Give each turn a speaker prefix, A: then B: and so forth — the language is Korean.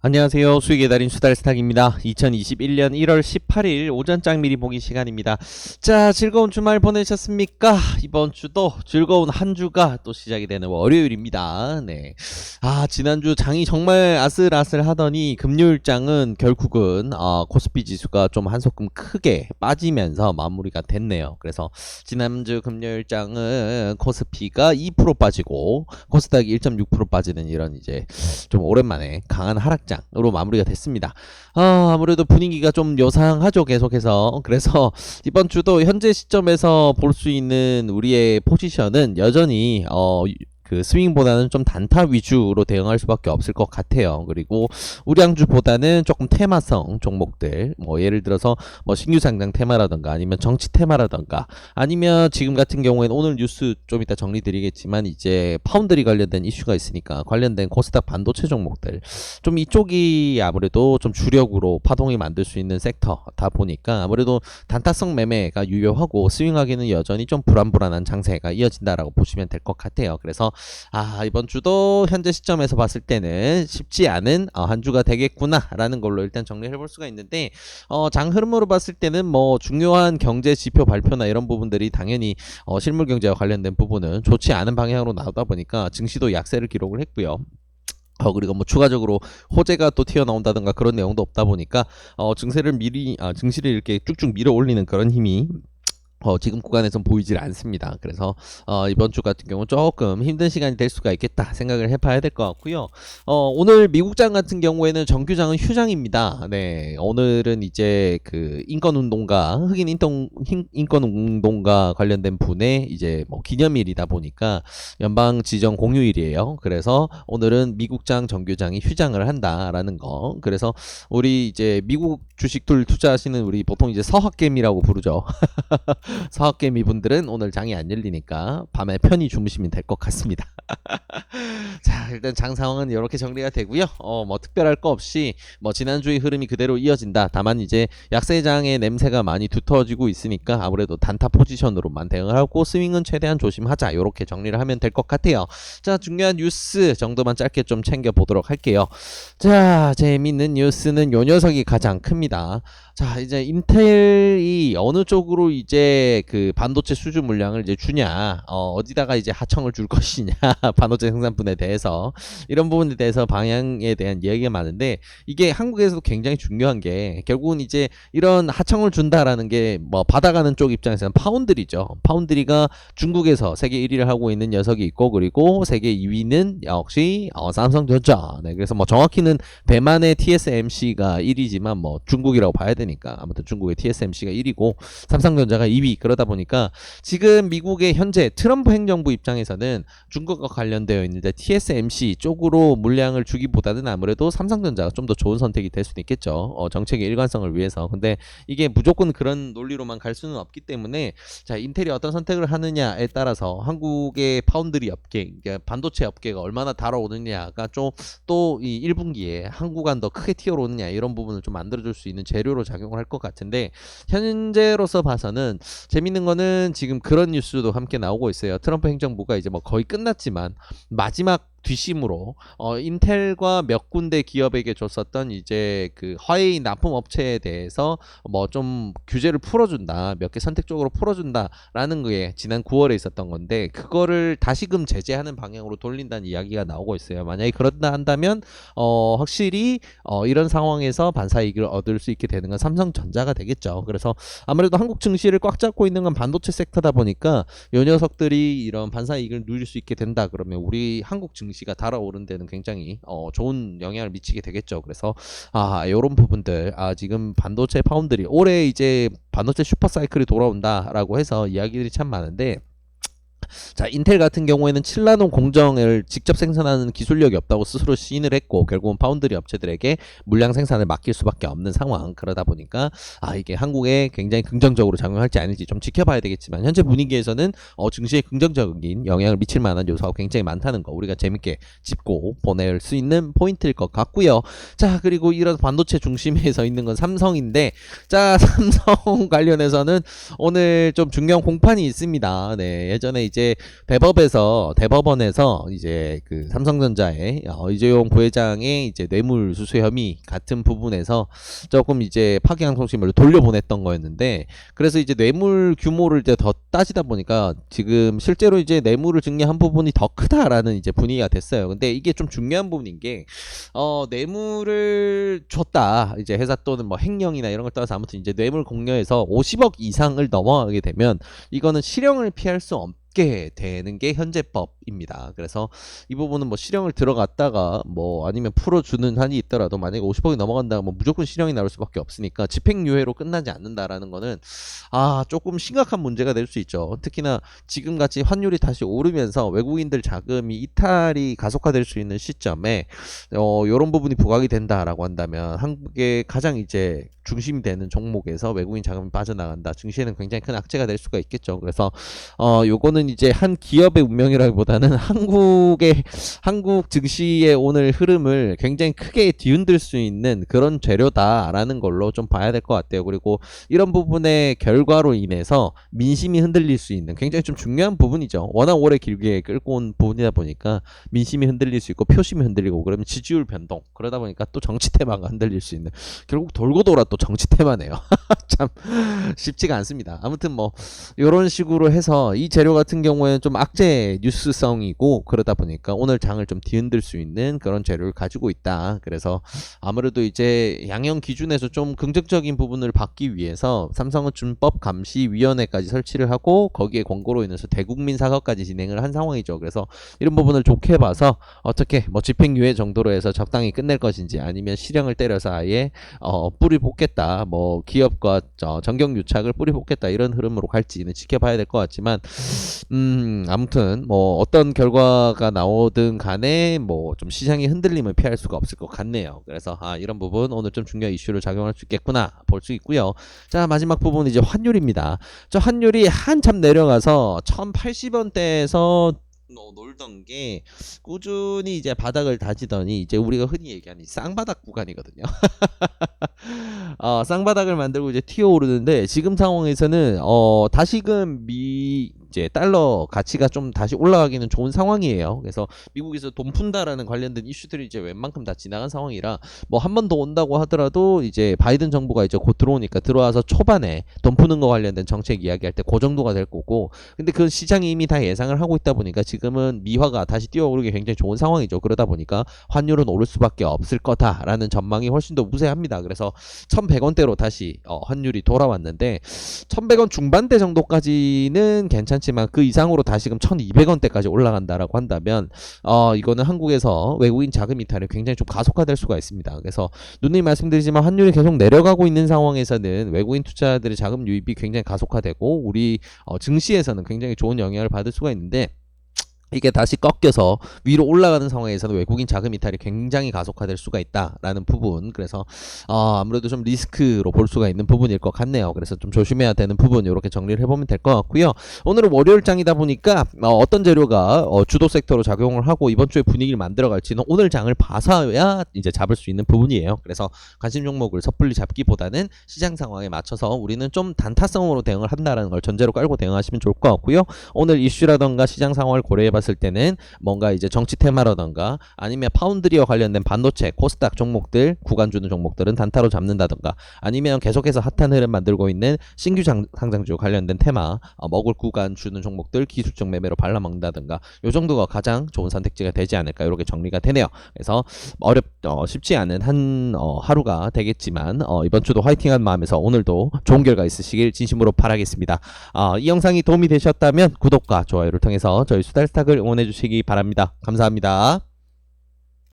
A: 안녕하세요. 수익의 달인 수달스탁입니다. 2021년 1월 18일 오전장 미리 보기 시간입니다. 자, 즐거운 주말 보내셨습니까? 이번 주도 즐거운 한 주가 또 시작이 되는 월요일입니다. 네. 지난주 장이 정말 아슬아슬 하더니 금요일장은 결국은 코스피 지수가 좀 한소끔 크게 빠지면서 마무리가 됐네요. 그래서 지난주 금요일장은 코스피가 2% 빠지고 코스닥이 1.6% 빠지는 이런 이제 좀 오랜만에 강한 하락장으로 마무리가 됐습니다. 아무래도 분위기가 좀 요상하죠, 계속해서. 그래서 이번 주도 현재 시점에서 볼 수 있는 우리의 포지션은 여전히 그 스윙보다는 좀 단타 위주로 대응할 수밖에 없을 것 같아요. 그리고 우량주보다는 조금 테마성 종목들, 뭐 예를 들어서 뭐 신규 상장 테마라던가 아니면 정치 테마라던가 아니면 지금 같은 경우에는 오늘 뉴스 좀 이따 정리드리겠지만 이제 파운드리 관련된 이슈가 있으니까 관련된 코스닥 반도체 종목들 좀 이쪽이 아무래도 좀 주력으로 파동이 만들 수 있는 섹터다 보니까 아무래도 단타성 매매가 유효하고 스윙하기는 여전히 좀 불안불안한 장세가 이어진다라고 보시면 될 것 같아요. 그래서 이번 주도 현재 시점에서 봤을 때는 쉽지 않은 한 주가 되겠구나 라는 걸로 일단 정리를 해볼 수가 있는데 장 흐름으로 봤을 때는 뭐 중요한 경제 지표 발표나 이런 부분들이 당연히 실물 경제와 관련된 부분은 좋지 않은 방향으로 나오다 보니까 증시도 약세를 기록을 했고요. 그리고 뭐 추가적으로 호재가 또 튀어나온다든가 그런 내용도 없다 보니까 증시를 이렇게 쭉쭉 밀어 올리는 그런 힘이 지금 구간에선 보이질 않습니다. 그래서 이번 주 같은 경우는 조금 힘든 시간이 될 수가 있겠다 생각을 해봐야 될 것 같고요. 오늘 미국장 같은 경우에는 정규장은 휴장입니다. 네, 오늘은 이제 그 인권운동가 흑인 인권운동가 관련된 분의 이제 뭐 기념일이다 보니까 연방 지정 공휴일이에요. 그래서 오늘은 미국장 정규장이 휴장을 한다라는 거. 그래서 우리 이제 미국 주식들 투자하시는 우리 보통 이제 서학개미라고 부르죠. 서학개미 분들은 오늘 장이 안 열리니까 밤에 편히 주무시면 될 것 같습니다. 자, 일단 장 상황은 이렇게 정리가 되고요. 뭐 특별할 거 없이 뭐 지난주의 흐름이 그대로 이어진다. 다만 이제 약세장의 냄새가 많이 두터워지고 있으니까 아무래도 단타 포지션으로만 대응을 하고 스윙은 최대한 조심하자. 이렇게 정리를 하면 될 것 같아요. 자, 중요한 뉴스 정도만 짧게 좀 챙겨 보도록 할게요. 자, 재밌는 뉴스는 요 녀석이 가장 큽니다. 자, 이제 인텔이 어느 쪽으로 이제 그 반도체 수주 물량을 이제 주냐, 어디다가 이제 하청을 줄 것이냐, 반도체 생산분에 대해서 이런 부분에 대해서 방향에 대한 이야기가 많은데 이게 한국에서도 굉장히 중요한 게 결국은 이제 이런 하청을 준다라는 게 뭐 받아가는 쪽 입장에서는 파운드리죠. 파운드리가 중국에서 세계 1위를 하고 있는 녀석이 있고 그리고 세계 2위는 역시 삼성전자. 네, 그래서 뭐 정확히는 대만의 TSMC가 1위지만 뭐 중국이라고 봐야 되니까 아무튼 중국의 TSMC가 1위고 삼성전자가 2위. 그러다 보니까 지금 미국의 현재 트럼프 행정부 입장에서는 중국과 관련되어 있는데 TSMC 쪽으로 물량을 주기보다는 아무래도 삼성전자가 좀 더 좋은 선택이 될 수도 있겠죠. 정책의 일관성을 위해서. 근데 이게 무조건 그런 논리로만 갈 수는 없기 때문에 자, 인텔이 어떤 선택을 하느냐에 따라서 한국의 파운드리 업계, 그러니까 반도체 업계가 얼마나 달아오느냐가 좀 또 이 1분기에 한 구간 더 크게 튀어오르느냐 이런 부분을 좀 만들어줄 수 있는 재료로 작용을 할 것 같은데 현재로서 봐서는 재밌는 거는 지금 그런 뉴스도 함께 나오고 있어요. 트럼프 행정부가 이제 뭐 거의 끝났지만 마지막 뒷심으로 인텔과 몇 군데 기업에게 줬었던 이제 그 화웨이 납품 업체에 대해서 뭐 좀 규제를 풀어준다, 몇 개 선택적으로 풀어준다라는 게 지난 9월에 있었던 건데 그거를 다시금 제재하는 방향으로 돌린다는 이야기가 나오고 있어요. 만약에 그런다 한다면 확실히 이런 상황에서 반사이익을 얻을 수 있게 되는 건 삼성전자가 되겠죠. 그래서 아무래도 한국 증시를 꽉 잡고 있는 건 반도체 섹터다 보니까 이 녀석들이 이런 반사이익을 누릴 수 있게 된다 그러면 우리 한국 증시가 달아오른 데는 굉장히 좋은 영향을 미치게 되겠죠. 그래서 이런 부분들 지금 반도체 파운드리 올해 이제 반도체 슈퍼사이클이 돌아온다라고 해서 이야기들이 참 많은데 자, 인텔 같은 경우에는 7나노 공정을 직접 생산하는 기술력이 없다고 스스로 시인을 했고 결국은 파운드리 업체들에게 물량 생산을 맡길 수밖에 없는 상황. 그러다 보니까 이게 한국에 굉장히 긍정적으로 작용할지 아닐지 좀 지켜봐야 되겠지만 현재 분위기에서는 증시에 긍정적인 영향을 미칠 만한 요소가 굉장히 많다는 거 우리가 재밌게 짚고 보낼 수 있는 포인트일 것 같고요. 자, 그리고 이런 반도체 중심에 서 있는 건 삼성인데, 자, 삼성 관련해서는 오늘 좀 중요한 공판이 있습니다. 네, 예전에 이제 대법원에서 이제 그 삼성전자의 이재용 부회장의 이제 뇌물수수 혐의 같은 부분에서 조금 이제 파기환송심을 돌려보냈던 거였는데, 그래서 이제 뇌물 규모를 이제 더 따지다 보니까 지금 실제로 이제 뇌물을 증여한 부분이 더 크다라는 이제 분위기가 됐어요. 근데 이게 좀 중요한 부분인 게 뇌물을 줬다 이제 회사 또는 뭐 횡령이나 이런 걸 떠나서 아무튼 이제 뇌물 공여에서 50억 이상을 넘어가게 되면 이거는 실형을 피할 수 없게 되는 게 현재법입니다. 그래서 이 부분은 뭐 실형을 들어갔다가 뭐 아니면 풀어주는 한이 있더라도 만약에 50억이 넘어간다면 뭐 무조건 실형이 나올 수밖에 없으니까 집행유예로 끝나지 않는다라는 거는 조금 심각한 문제가 될 수 있죠. 특히나 지금같이 환율이 다시 오르면서 외국인들 자금이 이탈이 가속화될 수 있는 시점에 이런 부분이 부각이 된다라고 한다면 한국의 가장 이제 중심이 되는 종목에서 외국인 자금이 빠져나간다. 증시에는 굉장히 큰 악재가 될 수가 있겠죠. 그래서 요거는 이제 한 기업의 운명이라기보다는 한국 증시의 오늘 흐름을 굉장히 크게 뒤흔들 수 있는 그런 재료다라는 걸로 좀 봐야 될 것 같아요. 그리고 이런 부분의 결과로 인해서 민심이 흔들릴 수 있는 굉장히 좀 중요한 부분이죠. 워낙 오래 길게 끌고 온 부분이다 보니까 민심이 흔들릴 수 있고 표심이 흔들리고 그러면 지지율 변동 그러다 보니까 또 정치 테마가 흔들릴 수 있는 결국 돌고 돌아 또 정치 테마네요. 참 쉽지가 않습니다. 아무튼 뭐 이런 식으로 해서 이 재료 같은 경우에는 좀 악재 뉴스성이고 그러다 보니까 오늘 장을 좀 뒤흔들 수 있는 그런 재료를 가지고 있다. 그래서 아무래도 이제 양형 기준에서 좀 긍정적인 부분을 받기 위해서 삼성은 준법감시위원회까지 설치를 하고 거기에 권고로 인해서 대국민 사과까지 진행을 한 상황이죠. 그래서 이런 부분을 좋게 봐서 어떻게 뭐 집행유예 정도로 해서 적당히 끝낼 것인지 아니면 실형을 때려서 아예 뿌리 뽑겠다 뭐 기업과 정경유착을 뿌리 뽑겠다 이런 흐름으로 갈지는 지켜봐야 될 것 같지만 아무튼 뭐 어떤 결과가 나오든 간에 뭐 좀 시장의 흔들림을 피할 수가 없을 것 같네요. 그래서 이런 부분 오늘 좀 중요한 이슈로 작용할 수 있겠구나 볼 수 있고요. 자, 마지막 부분 이제 환율입니다. 저 환율이 한참 내려가서 1080원대에서 놀던 게 꾸준히 이제 바닥을 다지더니 이제 우리가 흔히 얘기하는 쌍바닥 구간이거든요. 쌍바닥을 만들고 이제 튀어오르는데 지금 상황에서는 다시금 이제 달러 가치가 좀 다시 올라가기는 좋은 상황이에요. 그래서 미국에서 돈 푼다라는 관련된 이슈들이 이제 웬만큼 다 지나간 상황이라 뭐 한 번 더 온다고 하더라도 이제 바이든 정부가 이제 곧 들어오니까 들어와서 초반에 돈 푸는 거 관련된 정책 이야기할 때 그 정도가 될 거고 근데 그 시장이 이미 다 예상을 하고 있다 보니까 지금은 미화가 다시 뛰어오르기 굉장히 좋은 상황이죠. 그러다 보니까 환율은 오를 수밖에 없을 거다라는 전망이 훨씬 더 우세합니다. 그래서 1100원대로 다시 환율이 돌아왔는데 1100원 중반대 정도까지는 괜찮지만 그 이상으로 다시금 1200원대까지 올라간다라고 한다면 이거는 한국에서 외국인 자금 이탈이 굉장히 좀 가속화될 수가 있습니다. 그래서 누누이 말씀드리지만 환율이 계속 내려가고 있는 상황에서는 외국인 투자자들의 자금 유입이 굉장히 가속화되고 우리 증시에서는 굉장히 좋은 영향을 받을 수가 있는데 이게 다시 꺾여서 위로 올라가는 상황에서는 외국인 자금 이탈이 굉장히 가속화될 수가 있다라는 부분 그래서 아무래도 좀 리스크로 볼 수가 있는 부분일 것 같네요. 그래서 좀 조심해야 되는 부분 이렇게 정리를 해보면 될 것 같고요. 오늘은 월요일장이다 보니까 어떤 재료가 주도 섹터로 작용을 하고 이번 주에 분위기를 만들어갈지는 오늘 장을 봐서야 이제 잡을 수 있는 부분이에요. 그래서 관심 종목을 섣불리 잡기보다는 시장 상황에 맞춰서 우리는 좀 단타성으로 대응을 한다라는 걸 전제로 깔고 대응하시면 좋을 것 같고요. 오늘 이슈라던가 시장 상황을 고려해 봤을 때는 뭔가 이제 정치 테마라던가 아니면 파운드리와 관련된 반도체 코스닥 종목들 구간 주는 종목들은 단타로 잡는다던가 아니면 계속해서 핫한 흐름 만들고 있는 신규 상장주 관련된 테마 먹을 구간 주는 종목들 기술적 매매로 발라먹는다던가 요 정도가 가장 좋은 선택지가 되지 않을까 이렇게 정리가 되네요. 그래서 쉽지 않은 한 하루가 되겠지만 이번 주도 화이팅한 마음에서 오늘도 좋은 결과 있으시길 진심으로 바라겠습니다. 이 영상이 도움이 되셨다면 구독과 좋아요를 통해서 저희 수달스탁을 응원해 주시기 바랍니다. 감사합니다.